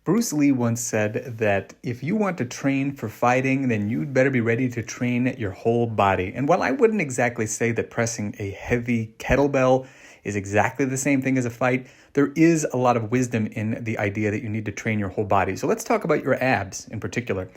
Bruce Lee once said that if you want to train for fighting, then you'd better be ready to train your whole body. And while I wouldn't exactly say that pressing a heavy kettlebell is exactly the same thing as a fight, there is a lot of wisdom in the idea that you need to train your whole body. So let's talk about your abs in particular.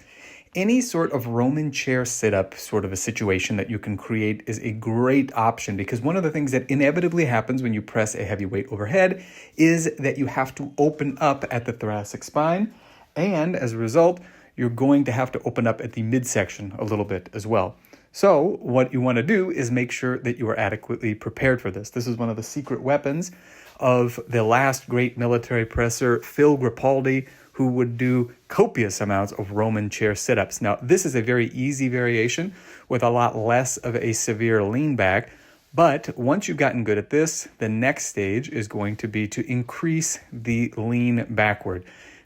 Any sort of Roman chair sit-up sort of a situation that you can create is a great option, because one of the things that inevitably happens when you press a heavy weight overhead is that you have to open up at the thoracic spine, and as a result, you're going to have to open up at the midsection a little bit as well. So what you want to do is make sure that you are adequately prepared for this. This is one of the secret weapons of the last great military presser, Phil Grippaldi, who would do copious amounts of Roman chair sit-ups. Now, this is a very easy variation with a lot less of a severe lean back, but once you've gotten good at this, the next stage is going to be to increase the lean backward.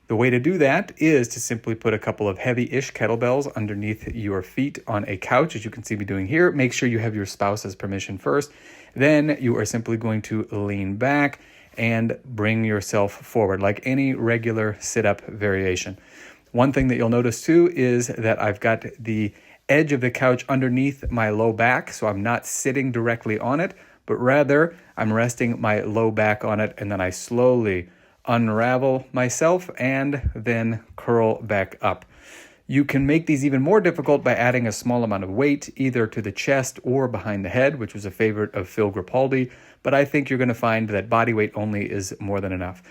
The way to do that is to simply put a couple of heavy-ish kettlebells underneath your feet on a couch, as you can see me doing here. Make sure you have your spouse's permission first. Then you are simply going to lean back and bring yourself forward like any regular sit-up variation. One thing that you'll notice too is that I've got the edge of the couch underneath my low back, so I'm not sitting directly on it, but rather I'm resting my low back on it, and then I slowly unravel myself and then curl back up. You can make these even more difficult by adding a small amount of weight either to the chest or behind the head, which was a favorite of Phil Grippaldi, but I think you're going to find that body weight only is more than enough.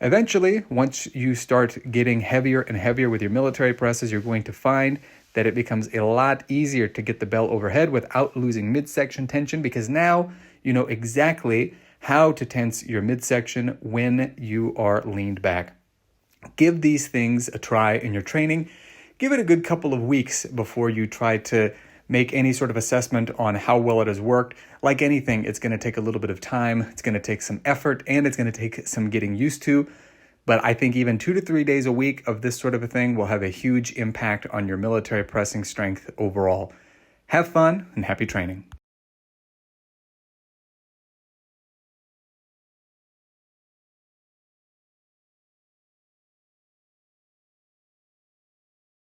Eventually, once you start getting heavier and heavier with your military presses, you're going to find that it becomes a lot easier to get the bell overhead without losing midsection tension, because now you know exactly how to tense your midsection when you are leaned back. Give these things a try in your training. Give it a good couple of weeks before you try to make any sort of assessment on how well it has worked. Like anything, it's going to take a little bit of time, it's going to take some effort, and it's going to take some getting used to. But I think even 2 to 3 days a week of this sort of a thing will have a huge impact on your military pressing strength overall. Have fun and happy training.